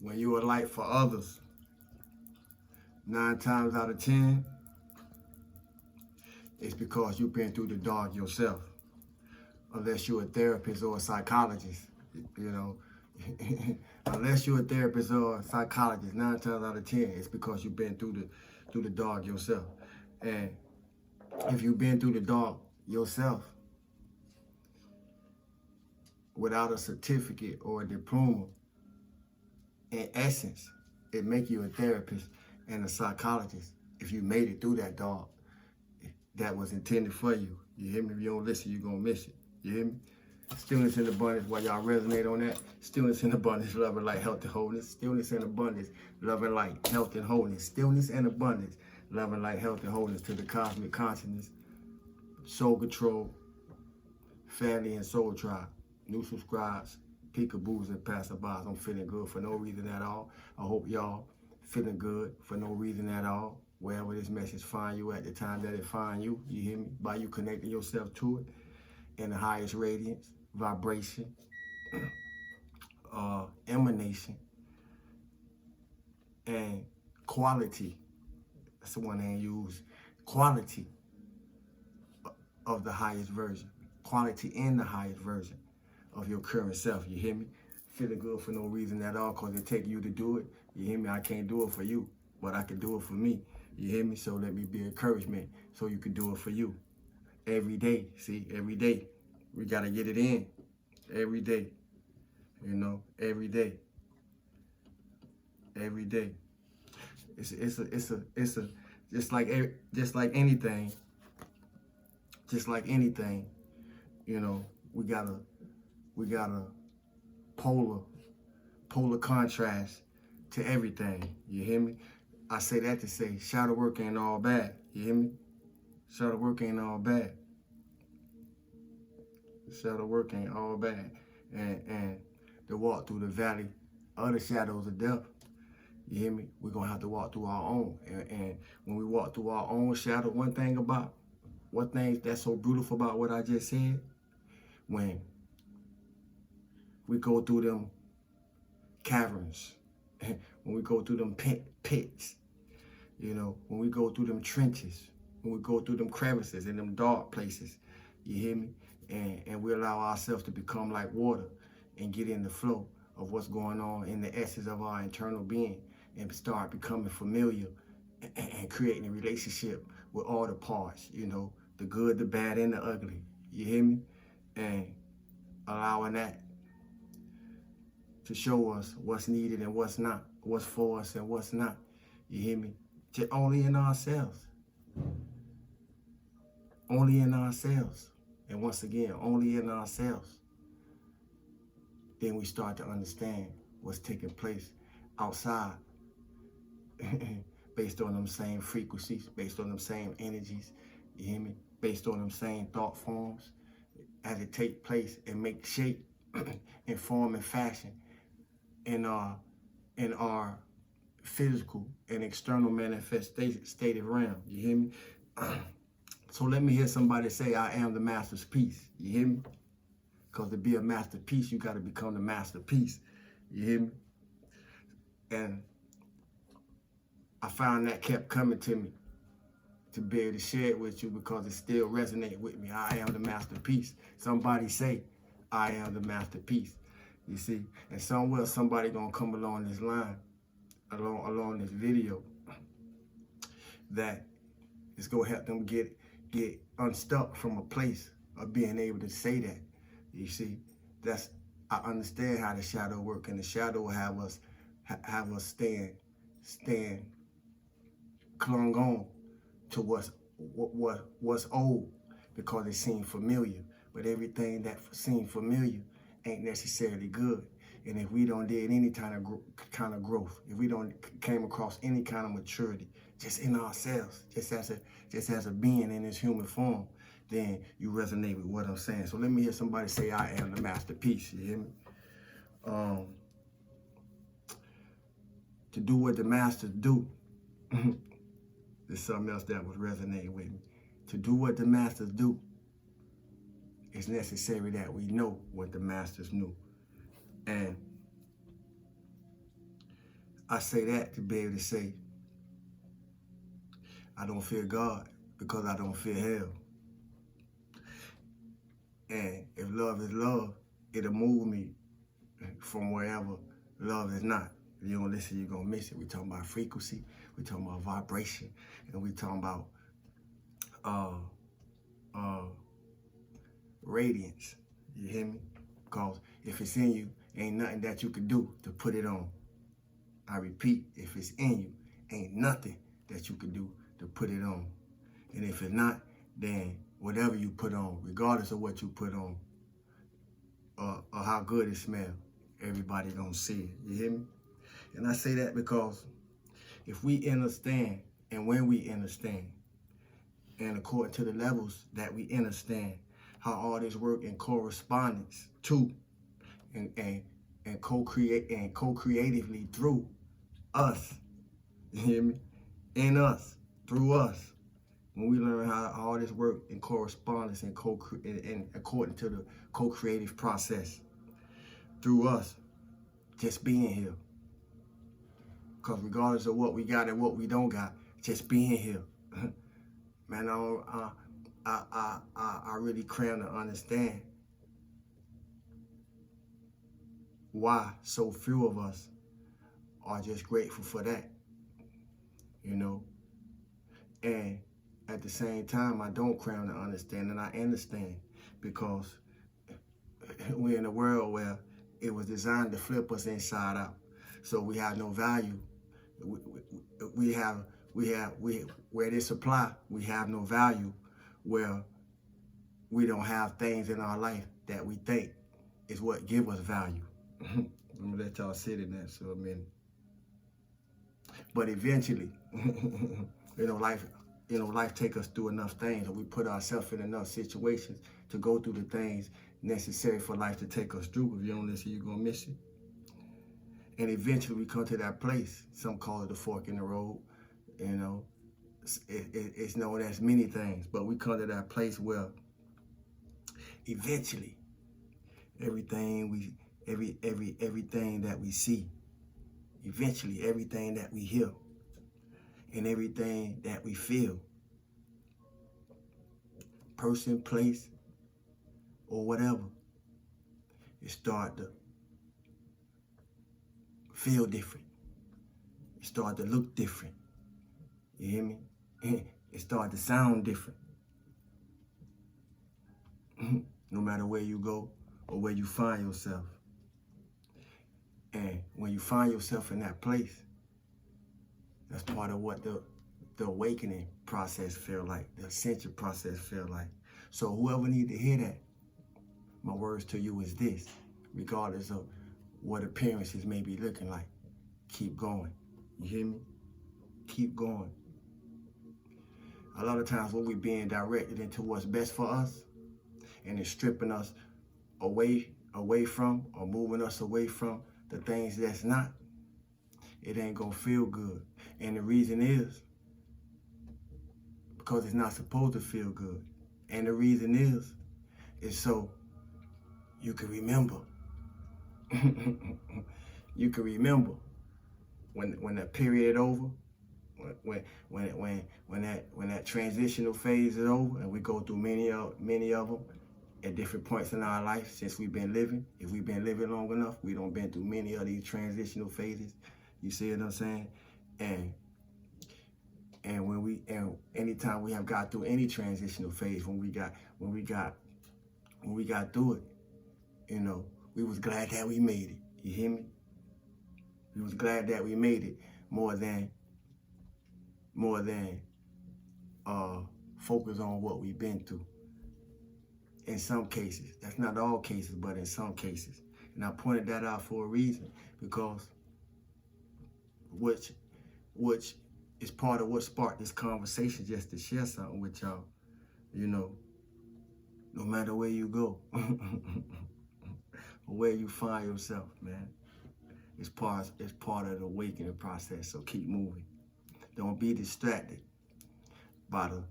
when you're a light for others, 9 times out of 10, it's because you've been through the dark yourself. Unless you're a therapist or a psychologist, you know. Unless you're a therapist or a psychologist, 9 times out of 10, it's because you've been through the dark yourself. And if you've been through the dark yourself, without a certificate or a diploma, in essence, it make you a therapist and a psychologist if you made it through that dark that was intended for you. You hear me? If you don't listen, you're going to miss it. You hear me? Stillness in abundance, while y'all resonate on that. Stillness in abundance, love and light, health and wholeness. Stillness in abundance, love and light, health and wholeness. Stillness and abundance, love and light, health and wholeness to the cosmic consciousness, soul control, family and soul tribe, new subscribes, peekaboos and passerbys. I'm feeling good for no reason at all. I hope y'all feeling good for no reason at all. Wherever this message find you at the time that it find you, you hear me? By you connecting yourself to it in the highest radiance, vibration, emanation, and quality. That's the one they use. Quality of the highest version. Quality in the highest version of your current self. You hear me? Feeling good for no reason at all because it take you to do it. You hear me? I can't do it for you, but I can do it for me. You hear me? So let me be encouragement so you can do it for you. Every day. See, every day. We got to get it in. Every day. You know, every day. Every day. It's just like anything. Just like anything, you know, we got a polar contrast to everything. You hear me? I say that to say shadow work ain't all bad. You hear me? Shadow work ain't all bad. Shadow work ain't all bad. And to walk through the valley of the shadows of death, you hear me? We're going to have to walk through our own. And when we walk through our own shadow, one thing that's so beautiful about what I just said, when we go through them caverns, when we go through them pits, you know, when we go through them trenches, when we go through them crevices and them dark places, you hear me? And we allow ourselves to become like water and get in the flow of what's going on in the essence of our internal being and start becoming familiar and creating a relationship with all the parts, you know, the good, the bad, and the ugly. You hear me? And allowing that to show us what's needed and what's not, what's for us and what's not. You hear me? Just only in ourselves. Only in ourselves. And once again, only in ourselves. Then we start to understand what's taking place outside based on them same frequencies, based on them same energies, you hear me? Based on them same thought forms as it take place and make shape and form and fashion in our physical and external manifested realm, you hear me? So let me hear somebody say, I am the master's piece, you hear me? Because to be a masterpiece, you got to become the masterpiece, you hear me? And I found that kept coming to me to be able to share it with you because it still resonates with me. I am the masterpiece. Somebody say, I am the masterpiece, you see? And somewhere somebody gonna come along this line, along this video, that is gonna help them get unstuck from a place of being able to say that. You see, I understand how the shadow work, and the shadow will have us stand clung on to what's old because it seemed familiar. But everything that seemed familiar ain't necessarily good. And if we don't did any kind of growth, if we don't came across any kind of maturity, just in ourselves, just as a being in this human form, then you resonate with what I'm saying. So let me hear somebody say, I am the masterpiece, you hear me? To do what the masters do, there's something else that was resonating with me. To do what the masters do, it's necessary that we know what the masters knew. And I say that to be able to say, I don't fear God because I don't fear hell. And if love is love, it'll move me from wherever love is not. If you don't listen, you're gonna miss it. We talking about frequency, we talking about vibration, and we talking about radiance. You hear me? Because if it's in you, ain't nothing that you can do to put it on. I repeat, if it's in you, ain't nothing that you can do to put it on. And if it's not, then whatever you put on, regardless of what you put on, or how good it smells, everybody gonna see it. You hear me? And I say that because if we understand, and when we understand, and according to the levels that we understand, how all this work in correspondence to and co-create and co-creatively through us, you hear me? In us, through us. When we learn how all this work in correspondence and according to the co-creative process through us, just being here. Because regardless of what we got and what we don't got, just being here. Man, I really cram to understand why so few of us are just grateful for that, you know? And at the same time, I don't cram to understand, and I understand because we're in a world where it was designed to flip us inside out. So we have no value. Where they supply, we have no value, where we don't have things in our life that we think is what give us value. I'm gonna let y'all sit in that for a minute. But eventually, life take us through enough things, and we put ourselves in enough situations to go through the things necessary for life to take us through. If you don't listen, you're gonna miss it. And eventually we come to that place, some call it the fork in the road, you know. It's known as many things, but we come to that place where eventually everything that we see, eventually everything that we hear, and everything that we feel, person, place, or whatever, it start to feel different. It start to look different. You hear me? It start to sound different. No matter where you go or where you find yourself. And when you find yourself in that place, that's part of what the awakening process feel like, the ascension process feel like. So whoever need to hear that, my words to you is this: regardless of what appearances may be looking like, keep going. You hear me? Keep going. A lot of times when we're being directed into what's best for us, and it's stripping us away from, or moving us away from the things that's not, it ain't gonna feel good. And the reason is because it's not supposed to feel good. And the reason is so you can remember. You can remember when that period over, when that transitional phase is over, and we go through many of them at different points in our life since we've been living. If we've been living long enough, we done been through many of these transitional phases. You see what I'm saying? And anytime we have got through any transitional phase, when we got through it, you know, we was glad that we made it. You hear me? We was glad that we made it more than focus on what we've been through. In some cases, that's not all cases, but in some cases. And I pointed that out for a reason, because which is part of what sparked this conversation, just to share something with y'all. You know, no matter where you go, or where you find yourself, man, it's part of the awakening process. So keep moving. Don't be distracted by the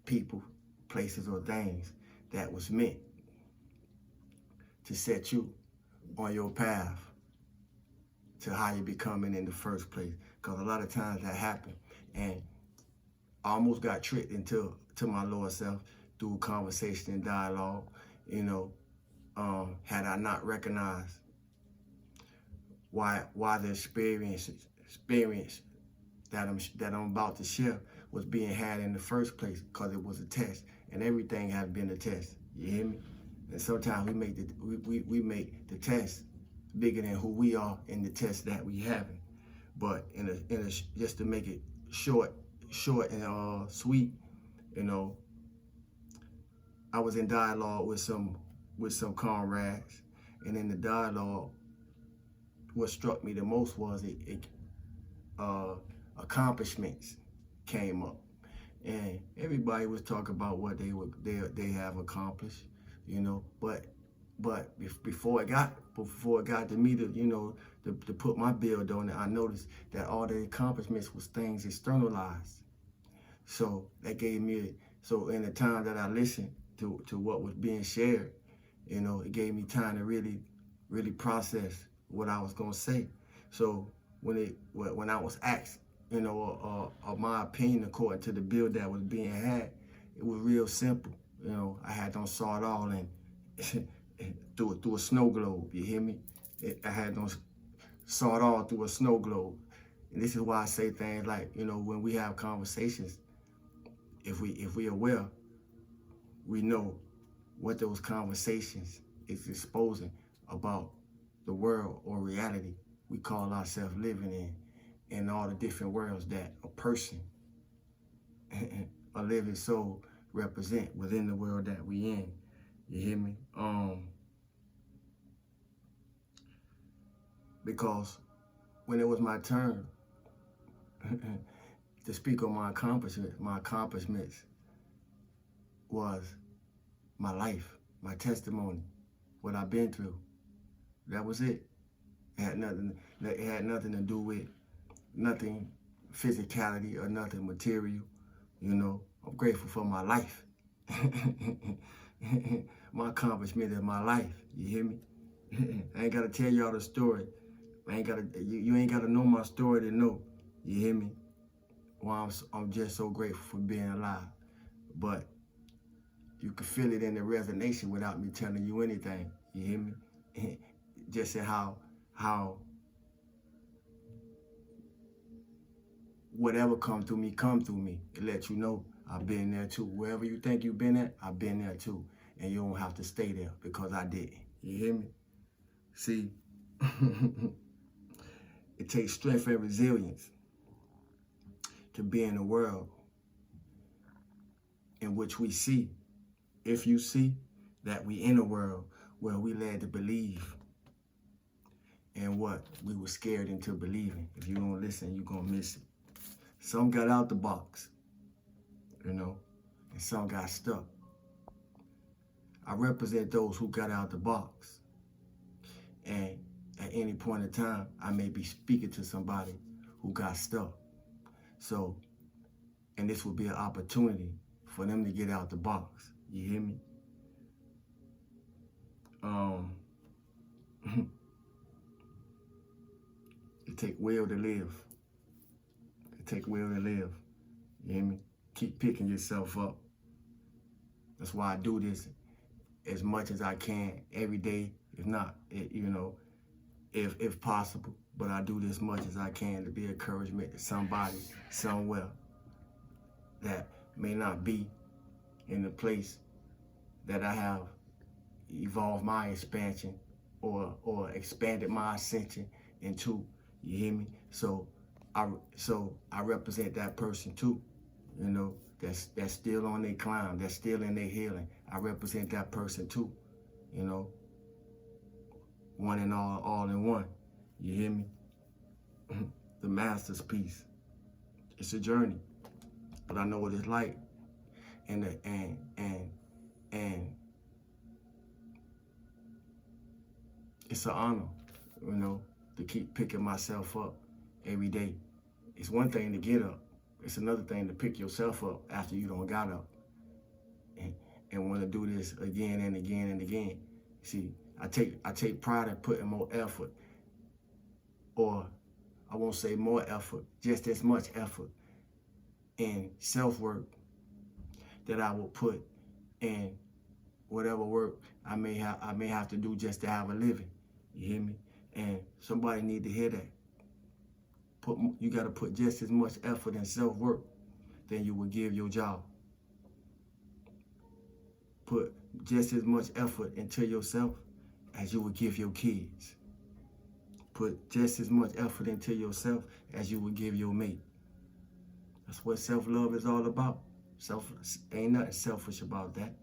people, places, or things that was meant to set you on your path to how you becoming in the first place. Because a lot of times that happen. And I almost got tricked into my lower self through conversation and dialogue, you know, had I not recognized why the experience that I'm about to share was being had in the first place, because it was a test, and everything has been a test. You hear me? And sometimes we make the test bigger than who we are in the test that we having. But just to make it short and sweet, you know, I was in dialogue with some comrades, and in the dialogue, what struck me the most was accomplishments came up, and everybody was talking about what they have accomplished, you know. But before it got to me to put my build on it, I noticed that all the accomplishments was things externalized. So that gave me, so in the time that I listened to what was being shared, you know, it gave me time to really process what I was gonna say. So when I was asked, you know, of my opinion according to the bill that was being had, it was real simple. You know, I had them saw it all and through a snow globe. You hear me? I had them saw it all through a snow globe. And this is why I say things like, you know, when we have conversations, if we aware, we know what those conversations is exposing about the world or reality we call ourselves living in, and all the different worlds that a person, a living soul, represent within the world that we in. You hear me? Because when it was my turn to speak on my accomplishments was my life, my testimony, what I've been through. That was it. It had nothing to do with nothing physicality or nothing material. You know, I'm grateful for my life. My accomplishment is my life. You hear me? I ain't gotta tell y'all the story. You ain't gotta know my story to know. You hear me? Well, I'm just so grateful for being alive. But you can feel it in the resonation without me telling you anything. You hear me? Just how whatever come through me. It lets you know I've been there too. Wherever you think you've been at, I've been there too. And you don't have to stay there because I didn't. You hear me? See, it takes strength and resilience to be in a world in which we see, if you see, that we in a world where we led to believe in what we were scared into believing. If you don't listen, you're gonna miss it. Some got out the box, you know, and some got stuck. I represent those who got out the box. And at any point in time, I may be speaking to somebody who got stuck. So, and this will be an opportunity for them to get out the box. You hear me? It take will to live. It take will to live. You hear me? Keep picking yourself up. That's why I do this as much as I can every day, if not, you know, if possible. But I do this much as I can to be encouragement to somebody somewhere that may not be in the place that I have evolved my expansion or expanded my ascension into. You hear me? So I represent that person too, you know, that's still on their climb, that's still in their healing. I represent that person too, you know, one and all in one. You hear me? The master's piece. It's a journey, but I know what it's like, and it's an honor, you know, to keep picking myself up every day. It's one thing to get up. It's another thing to pick yourself up after you don't got up and want to do this again and again and again. See, I take pride in putting more effort or I won't say more effort, just as much effort in self-work that I will put in whatever work I may have to do just to have a living. You hear me? And somebody need to hear that. You got to put just as much effort in self-work than you would give your job. Put just as much effort into yourself as you would give your kids. Put just as much effort into yourself as you would give your mate. That's what self-love is all about. Ain't nothing selfish about that.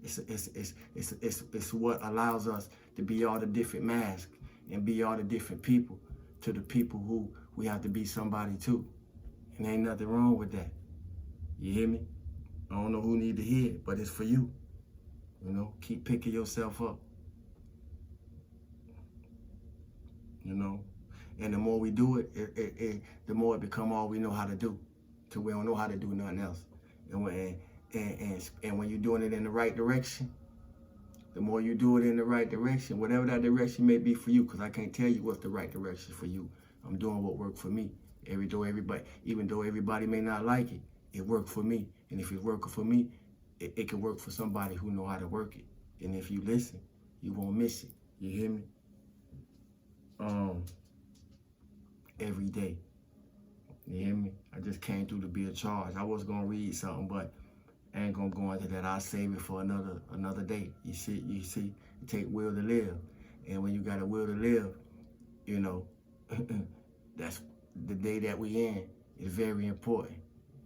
It's what allows us to be all the different masks and be all the different people to the people who we have to be somebody to. And ain't nothing wrong with that. You hear me? I don't know who need to hear it, but it's for you. You know, keep picking yourself up. You know, and the more we do it, the more it become all we know how to do, till we don't know how to do nothing else. And when you're doing it in the right direction, the more you do it in the right direction, whatever that direction may be for you, because I can't tell you what's the right direction for you. I'm doing what worked for me. Even though everybody may not like it, it worked for me. And if it's working for me, it can work for somebody who know how to work it. And if you listen, you won't miss it. You hear me? Every day. You hear me? I just came through to be a charge. I was gonna read something, but I ain't gonna go into that. I'll save it for another day. You see, it take will to live. And when you got a will to live, you know, that's the day that we in is very important.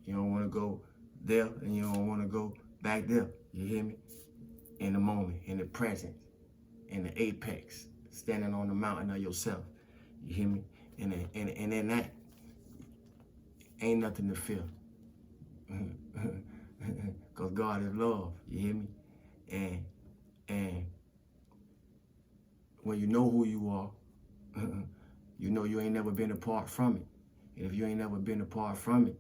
You don't wanna go there and you don't wanna go back there. You hear me? In the moment, in the present, in the apex, standing on the mountain of yourself. You hear me? And in that, ain't nothing to fear. Because God is love, you hear me? And when you know who you are, you know you ain't never been apart from it. And if you ain't never been apart from it,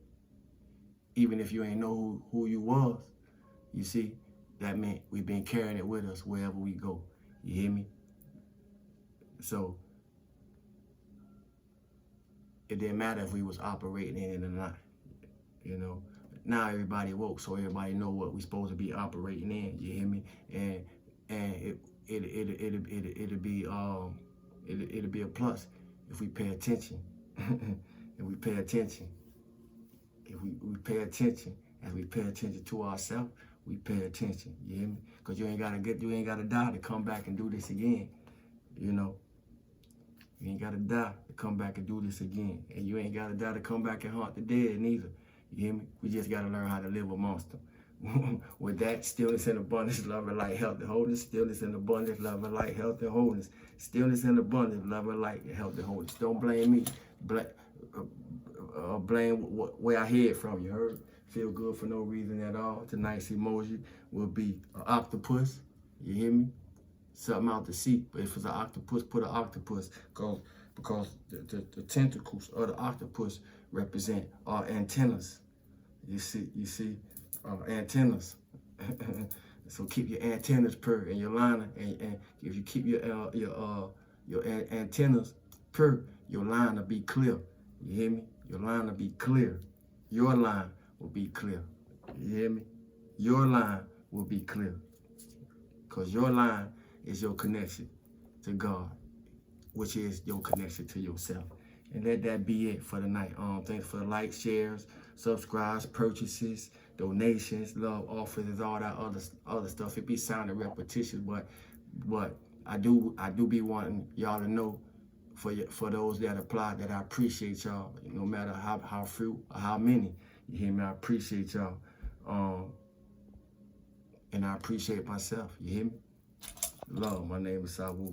even if you ain't know who you was, you see, that meant we've been carrying it with us wherever we go. You hear me? So it didn't matter if we was operating in it or not. You know, now everybody woke, so everybody know what we supposed to be operating in. You hear me? And it'll be a plus if we pay attention. If we pay attention. If we pay attention, as we pay attention to ourselves, we pay attention. You hear me? Because you ain't gotta die to come back and do this again. You know. You ain't gotta die to come back and do this again. And you ain't gotta die to come back and haunt the dead neither. You hear me? We just gotta learn how to live amongst them. With that, stillness and abundance, love and light, health and wholeness. Stillness and abundance, love and light, health and wholeness. Stillness and abundance, love and light, health and wholeness. Don't blame me. Blame where I hear it from, you heard? Feel good for no reason at all. Tonight's emoji will be an octopus. You hear me? Something out to sea. But if it's an octopus, put an octopus. Because the tentacles of the octopus represent our antennas. You see, antennas. So keep your antennas pure and your liner. And if you keep your antennas pure, your line will be clear. You hear me? Your line will be clear. Your line will be clear. You hear me? Your line will be clear. Because your line is your connection to God, which is your connection to yourself. And let that be it for the night. Thanks for the likes, shares, subscribes, purchases, donations, love offers, all that other stuff. It be sounding repetitious, but I do be wanting y'all to know, for those that apply, that I appreciate y'all, no matter how few or how many. You hear me? I appreciate y'all. And I appreciate myself. You hear me? Love. My name is Thru.